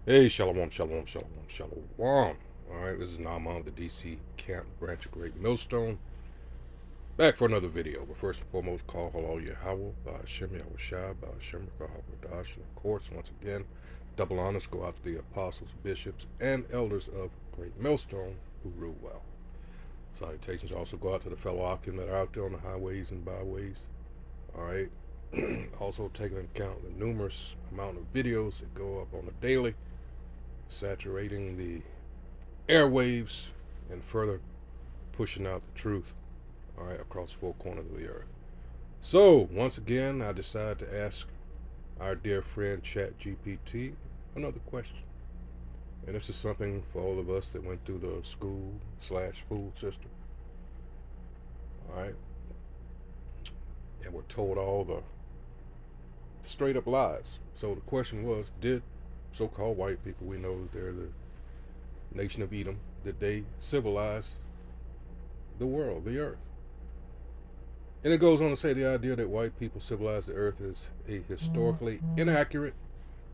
Hey, shalom, shalom, shalom, shalom. All right, this is Naaman of the DC Camp Branch of Great Millstone. Back for another video, but first and foremost, call halal Yahweh, by Hashem Yahweh Shai, by Hashem Dash, and of course, once again, double honors go out to the apostles, bishops, and elders of Great Millstone who rule well. Salutations also go out to the fellow Akim that are out there on the highways and byways. All right. Also taking into account the numerous amount of videos that go up on the daily, saturating the airwaves and further pushing out the truth, all right, across four corners of the earth. So, once again, I decided to ask our dear friend ChatGPT another question. And this is something for all of us that went through the school/food system, all right, and were told all the straight up lies. So the question was, did so-called white people, we know they're the nation of Edom, did they civilize the world, the earth? And it goes on to say the idea that white people civilized the earth is a historically inaccurate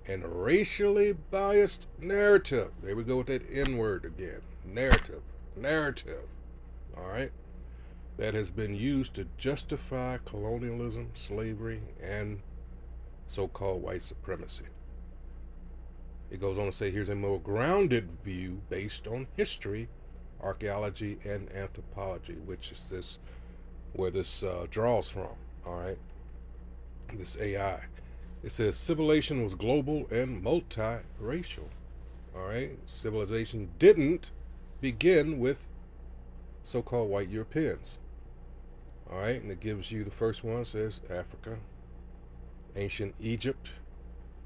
and racially biased narrative. There we go with that N word again. Narrative. All right. That has been used to justify colonialism, slavery, and so-called white supremacy. It goes on to say here's a more grounded view based on history, archaeology, and anthropology, which is this where this draws from. All right, this AI. It says civilization was global and multiracial. All right, civilization didn't begin with so-called white Europeans. All right, and it gives you the first one. It says Africa, ancient Egypt,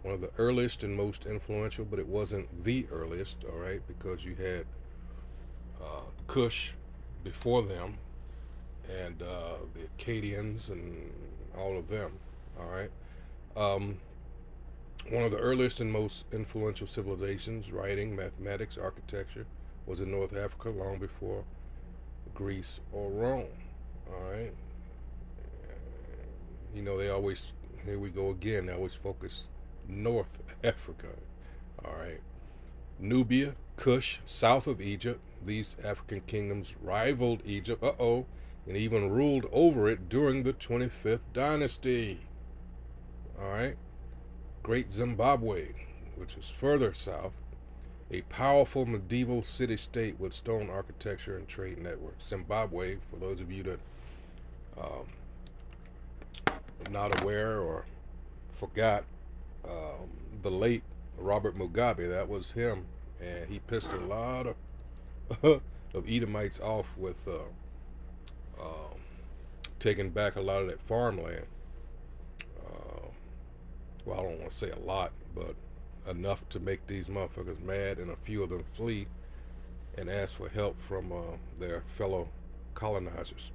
one of the earliest and most influential, but it wasn't the earliest. All right, because you had Kush before them, and the Akkadians and all of them. All right. Um, One of the earliest and most influential civilizations, writing, mathematics, architecture, was in North Africa long before Greece or Rome. All right. You know, they always, here we go again, they always focus North Africa. All right. Nubia, Kush, south of Egypt, these African kingdoms rivaled Egypt, and even ruled over it during the 25th dynasty. All right. Great Zimbabwe, which is further south, a powerful medieval city-state with stone architecture and trade networks. Zimbabwe, for those of you that um, are not aware or forgot, the late Robert Mugabe, that was him, and he pissed a lot of of Edomites off with uh, taking back a lot of that farmland. Uh, well, I don't want to say a lot, but enough to make these motherfuckers mad, and a few of them flee and ask for help from their fellow colonizers.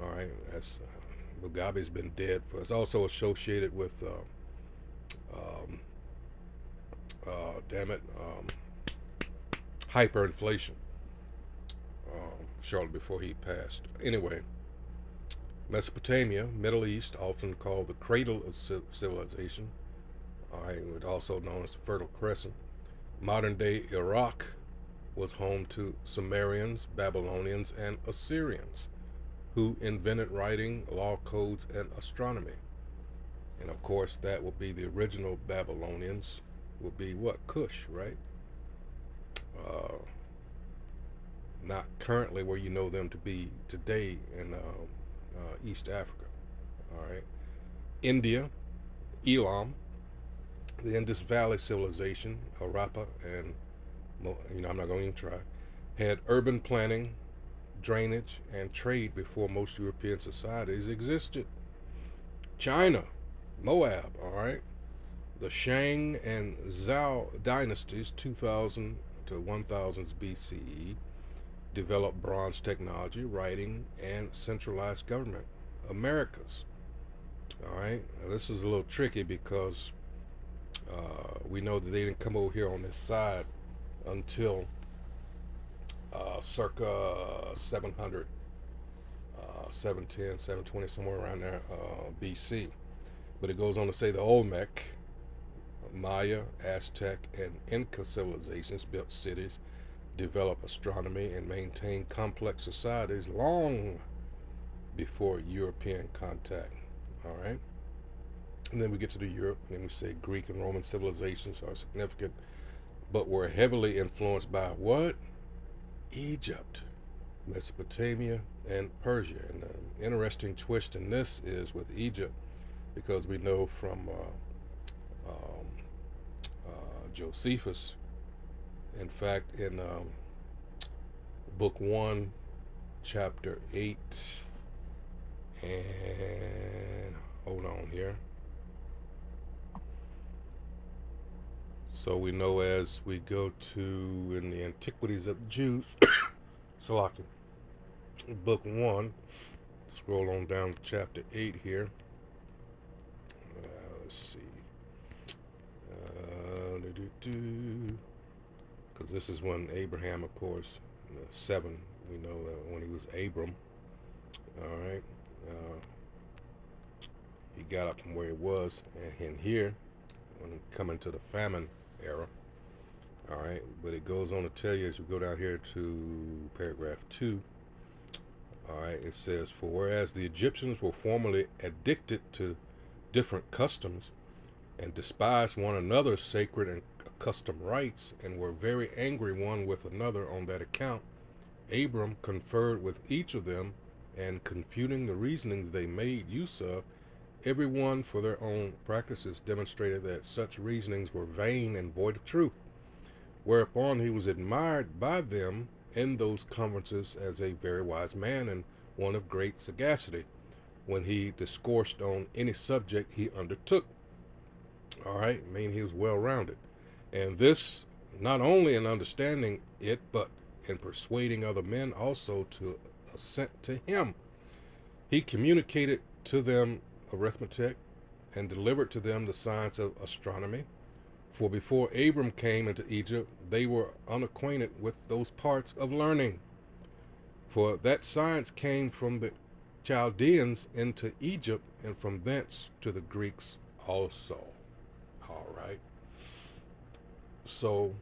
All right, that's Mugabe's been dead for. It's also associated with, um, damn it, hyperinflation. Shortly before he passed. Anyway, Mesopotamia, Middle East, often called the cradle of civilization. All right, also known as the Fertile Crescent. Modern day Iraq was home to Sumerians, Babylonians, and Assyrians, who invented writing, law codes, and astronomy. And of course, that would be the original Babylonians, would be what? Kush, right? Uh, Not currently where you know them to be today in East Africa. All right. India, Elam, the Indus Valley civilization, Harappa, and, I'm not going to even try, had urban planning, drainage, and trade before most European societies existed. China, Moab, all right. The Shang and Zhou dynasties, 2000 to 1000s BCE, developed bronze technology, writing, and centralized government. Americas. All right. Now, this is a little tricky because we know that they didn't come over here on this side until circa 700, 710, 720, somewhere around there, BC. But it goes on to say the Olmec, Maya, Aztec, and Inca civilizations built cities, developed astronomy, and maintained complex societies long before European contact. All right. And then we get to the Europe, and then we say Greek and Roman civilizations are significant, but were heavily influenced by what? Egypt, Mesopotamia, and Persia. And the interesting twist in this is with Egypt, because we know from um, Josephus, in fact, in book 1, chapter 8, and hold on here. So we know as we go to in the Antiquities of the Jews, Salaki, book 1, scroll on down to chapter 8 here. Let's see. Because this is when Abraham, of course, 7, we know that when he was Abram, all right, he got up from where he was, and here, when coming to the famine era, all right, but it goes on to tell you as we go down here to paragraph 2, all right, it says, for whereas the Egyptians were formerly addicted to different customs and despised one another's sacred and accustomed rites, and were very angry one with another on that account, Abram conferred with each of them, and confuting the reasonings they made use of, every one for their own practices demonstrated that such reasonings were vain and void of truth, whereupon he was admired by them in those conferences as a very wise man and one of great sagacity, when he discoursed on any subject he undertook. All right, I mean, he was well-rounded. And this, not only in understanding it, but in persuading other men also to assent to him. He communicated to them arithmetic and delivered to them the science of astronomy. For before Abram came into Egypt, they were unacquainted with those parts of learning. For that science came from the Chaldeans into Egypt, and from thence to the Greeks also. All right. So,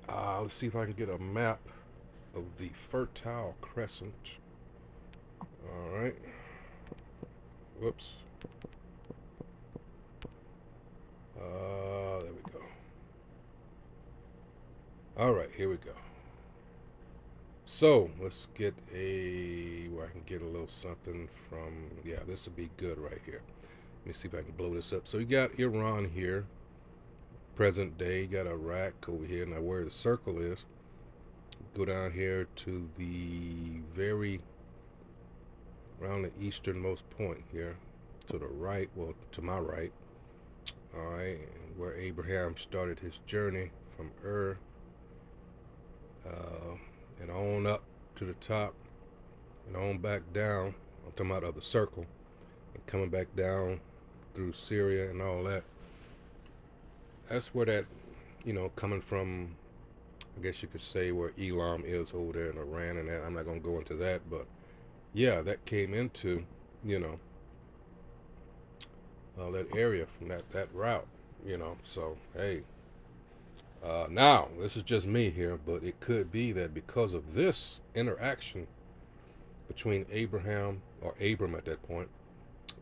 let's see if I can get a map of the Fertile Crescent. All right. Whoops. There we go. All right, here we go. So let's get where I can get a little something from. Yeah, this would be good right here. Let me see if I can blow this up. So you got Iran here, present day. You got Iraq over here. Now where the circle is, go down here to the around the easternmost point here, to the right, well, to my right. All right, where Abraham started his journey from Ur, and on up to the top, and on back down. I'm talking about of the circle, and coming back down through Syria and all that. That's where that, coming from, I guess you could say where Elam is over there in Iran and that. I'm not going to go into that, but yeah, that came into, that area from that route, so hey, now this is just me here, but it could be that because of this interaction between Abraham, or Abram at that point,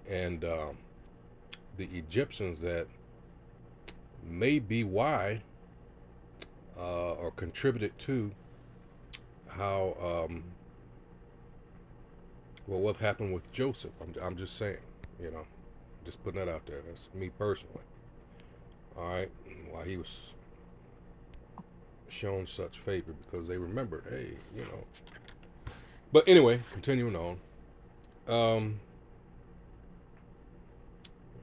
and the Egyptians, that may be why, or contributed to how, well, what happened with Joseph. I'm just saying, just putting that out there. That's me personally. All right, why he was shown such favor, because they remembered, hey, But anyway, continuing on.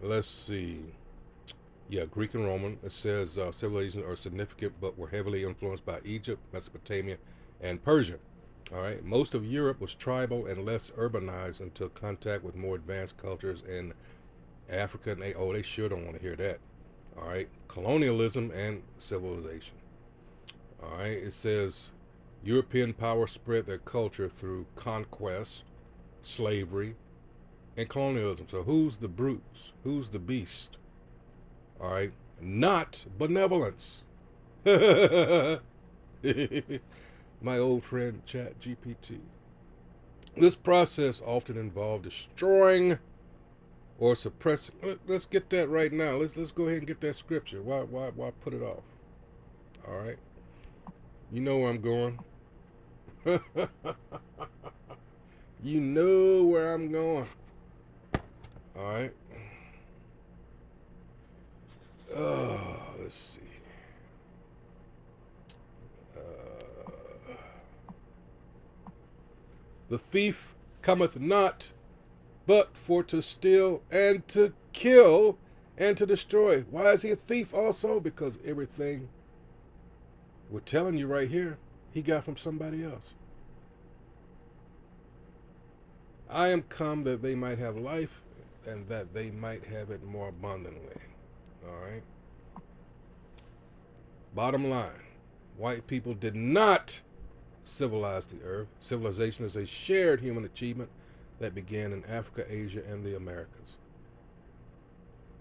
Let's see. Yeah, Greek and Roman. It says civilizations are significant, but were heavily influenced by Egypt, Mesopotamia, and Persia. All right. Most of Europe was tribal and less urbanized until contact with more advanced cultures in Africa. And they sure don't want to hear that. All right. Colonialism and civilization. All right. It says European powers spread their culture through conquest, slavery, and colonialism. So who's the brutes? Who's the beast? All right, not benevolence. My old friend ChatGPT. This process often involved destroying or suppressing. Let's get that right now. Let's go ahead and get that scripture. Why put it off? All right. You know where I'm going. You know where I'm going. All right. Let's see. The thief cometh not but for to steal and to kill and to destroy. Why is he a thief also? Because everything we're telling you right here, he got from somebody else. I am come that they might have life and that they might have it more abundantly. All right. Bottom line, white people did not civilize the earth. Civilization is a shared human achievement that began in Africa, Asia, and the Americas.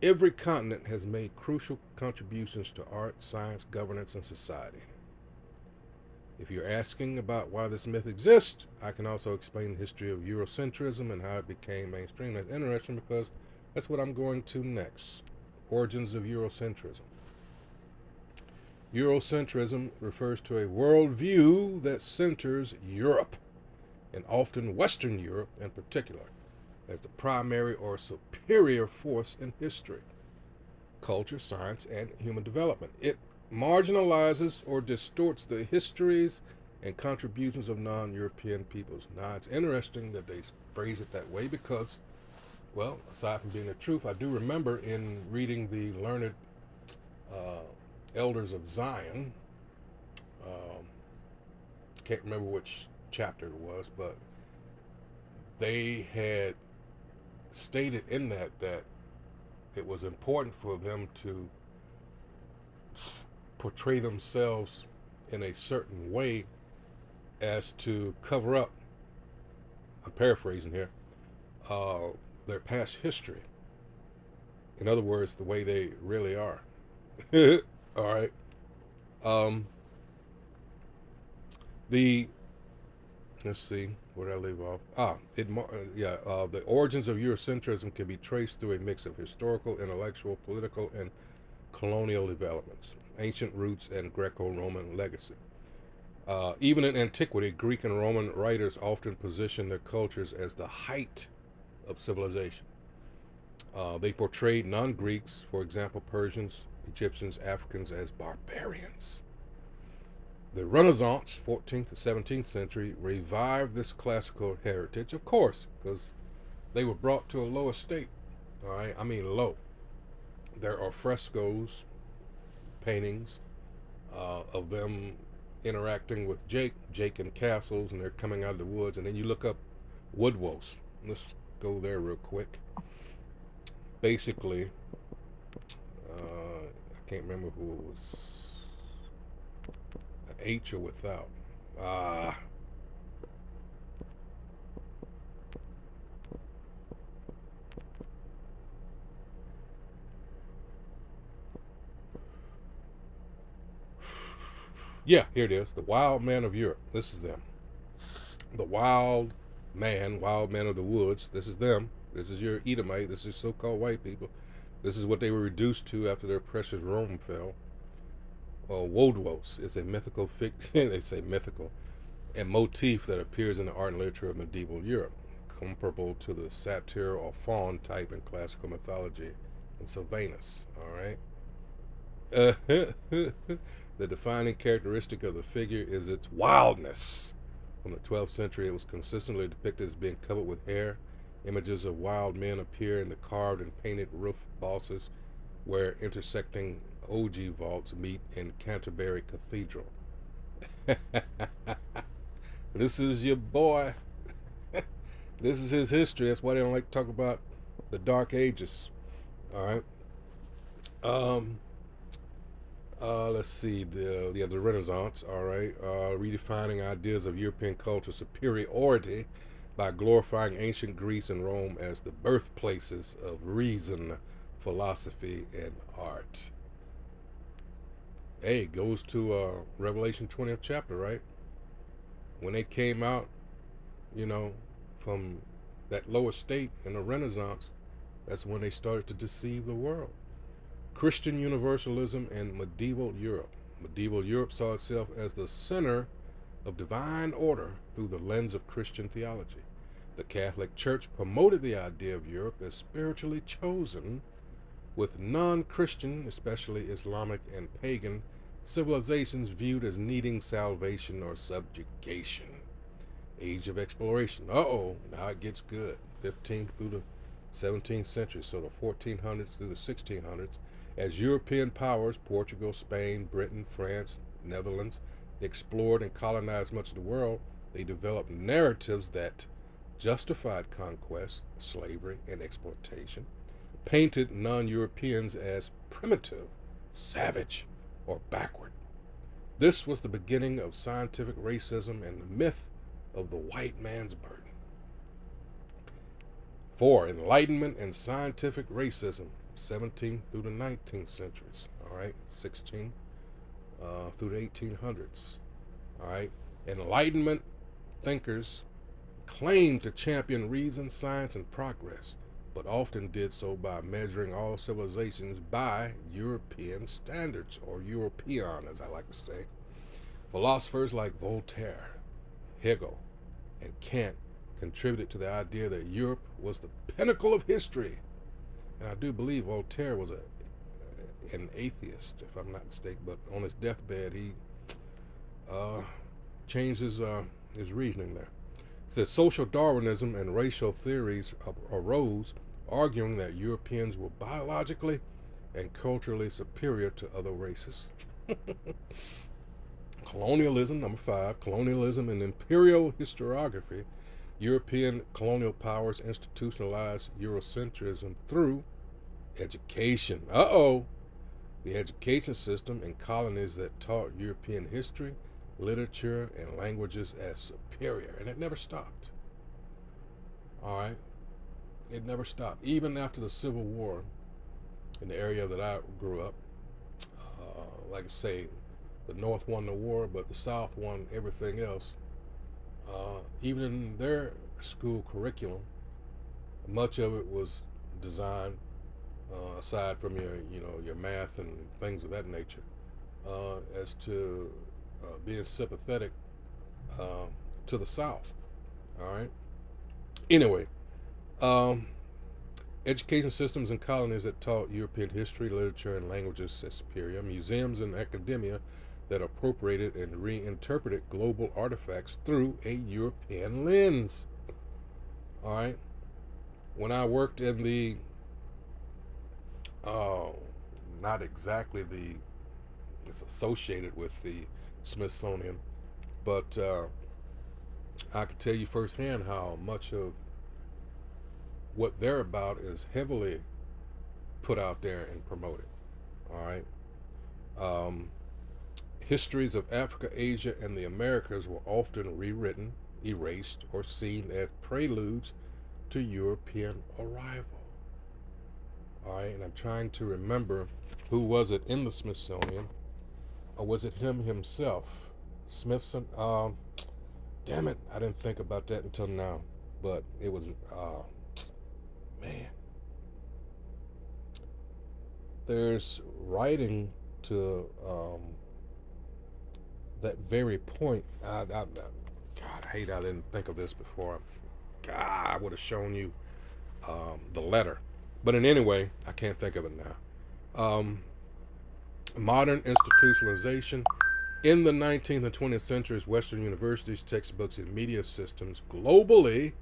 Every continent has made crucial contributions to art, science, governance, and society. If you're asking about why this myth exists, I can also explain the history of Eurocentrism and how it became mainstream. That's interesting because that's what I'm going to next. Origins of Eurocentrism. Eurocentrism refers to a worldview that centers Europe, and often Western Europe in particular, as the primary or superior force in history, culture, science, and human development. It marginalizes or distorts the histories and contributions of non-European peoples. Now, it's interesting that they phrase it that way because, well, aside from being the truth, I do remember in reading the learned Elders of Zion, can't remember which chapter it was, but they had stated in that it was important for them to portray themselves in a certain way as to cover up, I'm paraphrasing here, their past history. In other words, the way they really are. All right. Let's see, where did I leave off? The origins of Eurocentrism can be traced through a mix of historical, intellectual, political, and colonial developments, ancient roots, and Greco-Roman legacy. Even in antiquity, Greek and Roman writers often positioned their cultures as the height of civilization. They portrayed non-Greeks, for example, Persians, Egyptians, Africans, as barbarians. The Renaissance, 14th to 17th century, revived this classical heritage, of course, because they were brought to a low estate. All right, I mean low. There are frescoes, paintings of them interacting with Jake in castles, and they're coming out of the woods. And then you look up Woodwose. Let's go there real quick. Basically, I can't remember who it was. An H or without. Yeah, here it is. The Wild Man of Europe. This is them. The Wild Man of the Woods. This is them. This is your Edomite. This is so-called white people. This is what they were reduced to after their precious Rome fell. Woodwose is a mythical fiction. They say mythical, a motif that appears in the art and literature of medieval Europe, comparable to the satyr or faun type in classical mythology in Sylvanus. All right. The defining characteristic of the figure is its wildness. From the 12th century, it was consistently depicted as being covered with hair. Images of wild men appear in the carved and painted roof bosses where intersecting ogee vaults meet in Canterbury Cathedral. This is your boy. This is his history. That's why they don't like to talk about the Dark Ages. All right. Let's see, the Renaissance, all right, redefining ideas of European culture superiority by glorifying ancient Greece and Rome as the birthplaces of reason, philosophy, and art. Hey, it goes to Revelation 20th chapter, right? When they came out, you know, from that lower state in the Renaissance, that's when they started to deceive the world. Christian universalism in medieval Europe. Medieval Europe saw itself as the center of divine order through the lens of Christian theology. The Catholic Church promoted the idea of Europe as spiritually chosen, with non Christian, especially Islamic and pagan, civilizations viewed as needing salvation or subjugation. Age of exploration. Now it gets good. 15th through the 17th century, so the 1400s through the 1600s, as European powers, Portugal, Spain, Britain, France, Netherlands, explored and colonized much of the world, they developed narratives that justified conquest, slavery, and exploitation, painted non-Europeans as primitive, savage, or backward. This was the beginning of scientific racism and the myth of the white man's burden. 4. Enlightenment and scientific racism, 17th through the 19th centuries. All right, 16th through the 1800s. All right, Enlightenment thinkers claimed to champion reason, science, and progress, but often did so by measuring all civilizations by European standards, or European, as I like to say. Philosophers like Voltaire, Hegel, and Kant contributed to the idea that Europe was the pinnacle of history. And I do believe Voltaire was an atheist, if I'm not mistaken, but on his deathbed, he changed his reasoning there. It says social Darwinism and racial theories arose, arguing that Europeans were biologically and culturally superior to other races. Colonialism, number 5, colonialism and imperial historiography. European colonial powers institutionalized Eurocentrism through education. The education system in colonies that taught European history, literature, and languages as superior. And it never stopped. All right? It never stopped. Even after the Civil War, in the area that I grew up, like I say, the North won the war, but the South won everything else. Even in their school curriculum, much of it was designed, aside from your math and things of that nature, as to being sympathetic to the South. All right. Anyway, education systems in colonies that taught European history, literature, and languages as superior. Museums and academia that appropriated and reinterpreted global artifacts through a European lens. All right. When I worked in the, not exactly it's associated with the Smithsonian, but I could tell you firsthand how much of what they're about is heavily put out there and promoted. All right. Histories of Africa, Asia, and the Americas were often rewritten, erased, or seen as preludes to European arrival. All right, and I'm trying to remember, who was it in the Smithsonian, or was it him himself? Smithson. Damn it, I didn't think about that until now, but it was, man. There's writing to that very point. God, I hate I didn't think of this before. God, I would have shown you the letter. But in any way, I can't think of it now. Modern institutionalization. In the 19th and 20th centuries, Western universities, textbooks, and media systems globally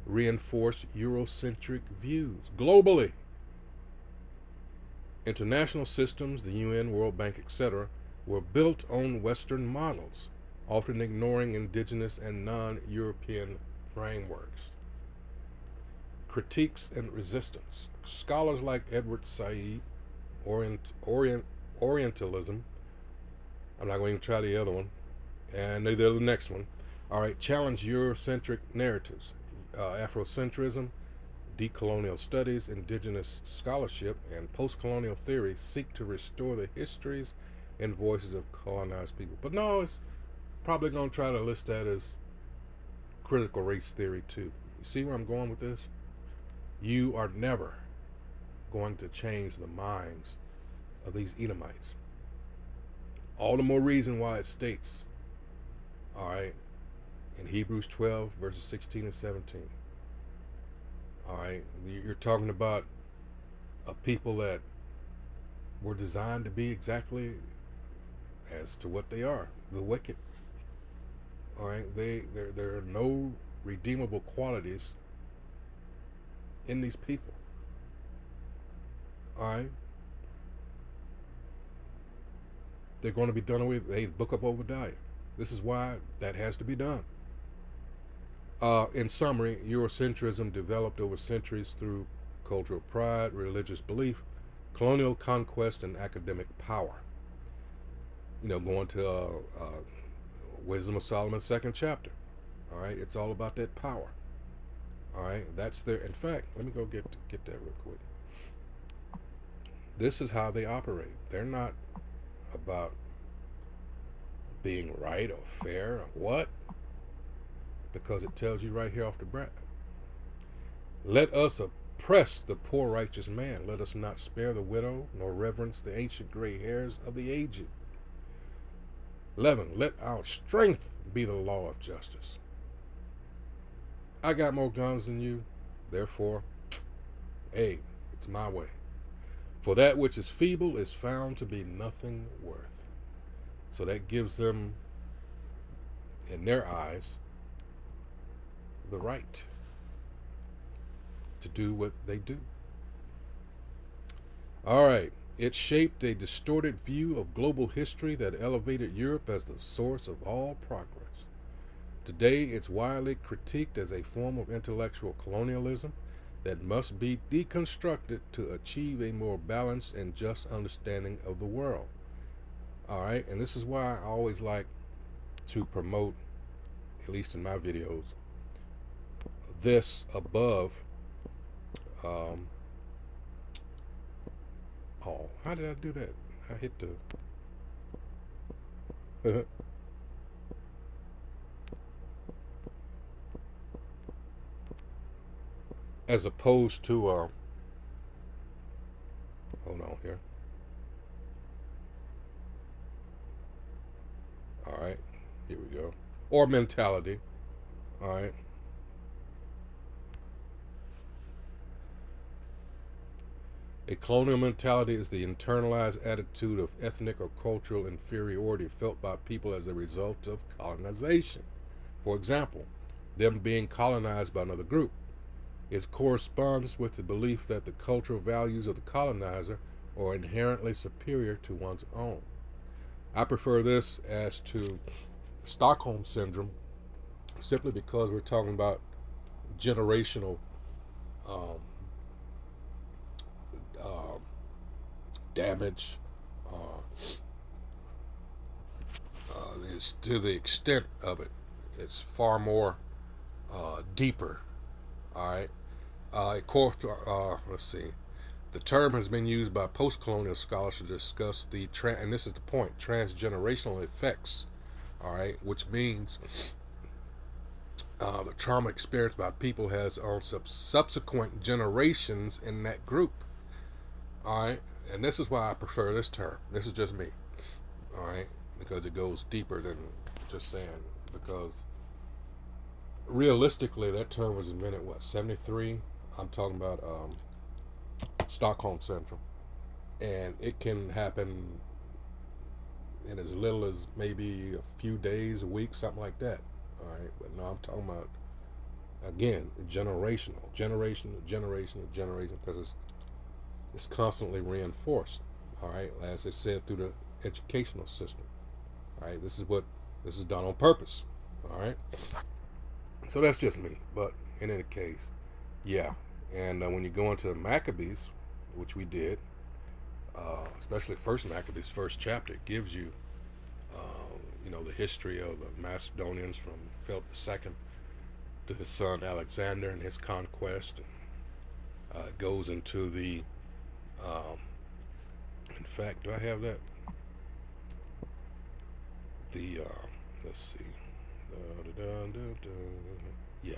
reinforce Eurocentric views. Globally. International systems, the UN, World Bank, etc., were built on Western models, often ignoring indigenous and non-European frameworks. Critiques and resistance. Scholars like Edward Said, Orientalism, I'm not going to try the other one, and neither the next one. All right, challenge Eurocentric narratives. Afrocentrism, decolonial studies, indigenous scholarship, and post-colonial theory seek to restore the histories and voices of colonized people. But no, it's probably going to try to list that as critical race theory too. You see where I'm going with this? You are never going to change the minds of these Edomites. All the more reason why it states, all right, in Hebrews 12, verses 16 and 17. All right, you're talking about a people that were designed to be exactly as to what they are, the wicked. All right, there are no redeemable qualities in these people. All right, they're going to be done away with. Hey, Book of Obadiah. This is why that has to be done. In summary, Eurocentrism developed over centuries through cultural pride, religious belief, colonial conquest, and academic power. You know, going to Wisdom of Solomon, 2nd chapter. All right, it's all about that power. All right, that's their. In fact, let me go get that real quick. This is how they operate. They're not about being right or fair or what, because it tells you right here off the bat. Let us oppress the poor righteous man. Let us not spare the widow, nor reverence the ancient gray hairs of the aged. 11. Let our strength be the law of justice. I got more guns than you, therefore, hey, it's my way. For that which is feeble is found to be nothing worth. So that gives them, in their eyes, the right to do what they do. All right. It shaped a distorted view of global history that elevated Europe as the source of all progress. Today, it's widely critiqued as a form of intellectual colonialism that must be deconstructed to achieve a more balanced and just understanding of the world. All right, and this is why I always like to promote, at least in my videos, this above. Oh, how did I do that? I hit the. As opposed to, hold on here. All right, here we go. Or mentality. All right. A colonial mentality is the internalized attitude of ethnic or cultural inferiority felt by people as a result of colonization. For example, them being colonized by another group. It corresponds with the belief that the cultural values of the colonizer are inherently superior to one's own. I prefer this as to Stockholm Syndrome simply because we're talking about generational um, uh, damage. It's to the extent of it. It's far more deeper. All right. Let's see. The term has been used by post-colonial scholars to discuss the and this is the point, transgenerational effects. All right, which means the trauma experienced by people has on subsequent generations in that group. All right, and this is why I prefer this term. This is just me. All right, because it goes deeper than just saying. Because realistically, that term was invented what, 73? I'm talking about Stockholm Syndrome, and it can happen in as little as maybe a few days, a week, something like that. All right, but no, I'm talking about again generational, because it's constantly reinforced. All right, as I said, through the educational system. All right, this is done on purpose. All right, so that's just me. But in any case, yeah. And when you go into Maccabees, which we did, especially First Maccabees, first chapter, it gives you, the history of the Macedonians from Philip II to his son Alexander and his conquest. It goes into the, um, in fact, do I have that? The, let's see. Yeah.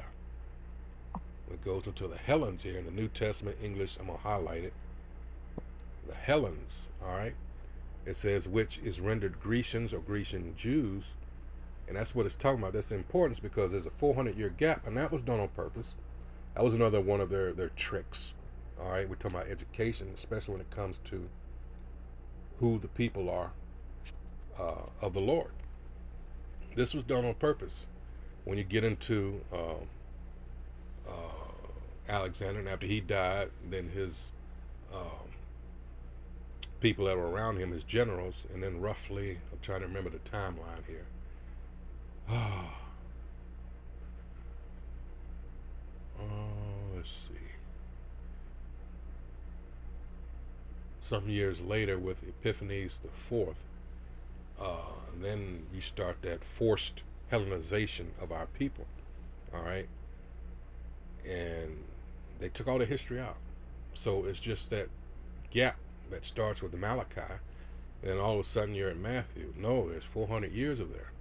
It goes into the Helens here in the New Testament English. I'm going to highlight it. The Helens, all right? It says, which is rendered Grecians or Grecian Jews. And that's what it's talking about. That's the importance because there's a 400-year gap, and that was done on purpose. That was another one of their tricks. All right, we're talking about education, especially when it comes to who the people are of the Lord. This was done on purpose. When you get into Alexander, and after he died, then his um, people that were around him, his generals, and then roughly, I'm trying to remember the timeline here. Let's see. Some years later, with Epiphanes the Fourth, then you start that forced Hellenization of our people. All right, and they took all the history out. So it's just that gap that starts with the Malachi, and then all of a sudden you're in Matthew. No, there's 400 years of there,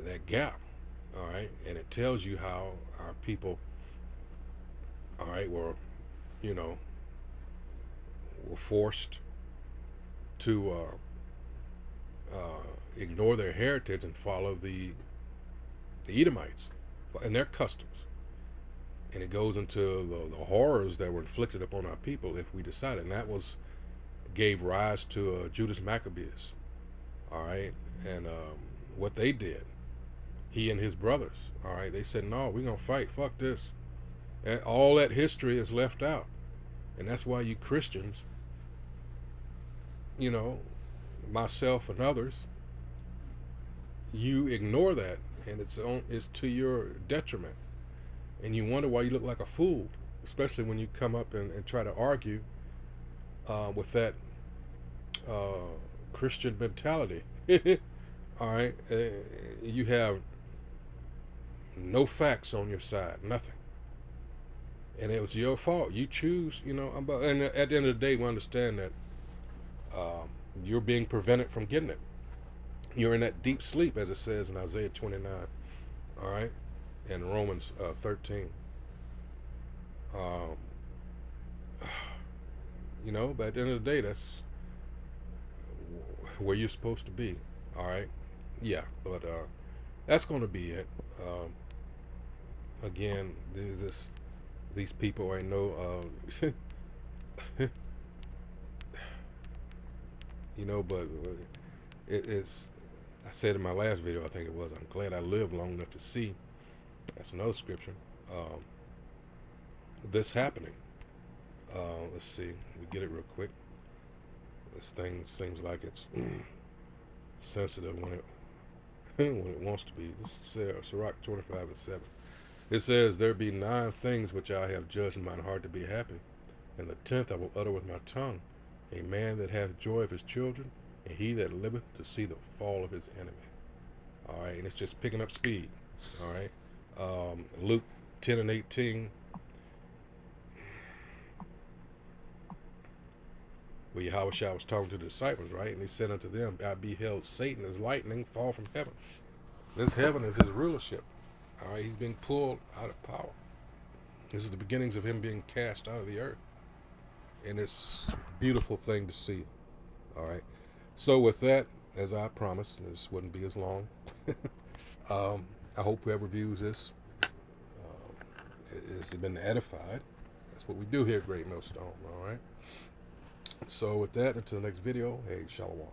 that gap. All right, and it tells you how our people, all right, you know, were forced to ignore their heritage and follow the Edomites and their customs. And it goes into the horrors that were inflicted upon our people if we decided. And that gave rise to Judas Maccabeus. All right. And what they did, he and his brothers, all right, they said, no, we're going to fight. Fuck this. And all that history is left out. And that's why you Christians, you know, myself and others, you ignore that, and it's to your detriment, and you wonder why you look like a fool, especially when you come up and try to argue with that Christian mentality. All right, you have no facts on your side, nothing, and it was your fault. You choose, and at the end of the day, we understand that you're being prevented from getting it. You're in that deep sleep, as it says in Isaiah 29. All right, and Romans 13. Um, but at the end of the day, that's where you're supposed to be. All right, yeah, but that's going to be it. Again, these people ain't no, but it's. I said in my last video, I think it was, I'm glad I lived long enough to see. That's another scripture. This happening. Let's see. We get it real quick. This thing seems like it's sensitive when it when it wants to be. This is Sirach 25:7. It says, "There be 9 things which I have judged in mine heart to be happy, and the 10th I will utter with my tongue. A man that hath joy of his children, and he that liveth to see the fall of his enemy." All right, and it's just picking up speed. All right, Luke 10:18. Where Yahweh was talking to the disciples, right? And he said unto them, "I beheld Satan as lightning fall from heaven." This heaven is his rulership. All right, he's being pulled out of power. This is the beginnings of him being cast out of the earth. And it's a beautiful thing to see. All right. So with that, as I promised, this wouldn't be as long. I hope whoever views this has been edified. That's what we do here at Great Millstone. All right. So with that, until the next video, hey, shalom.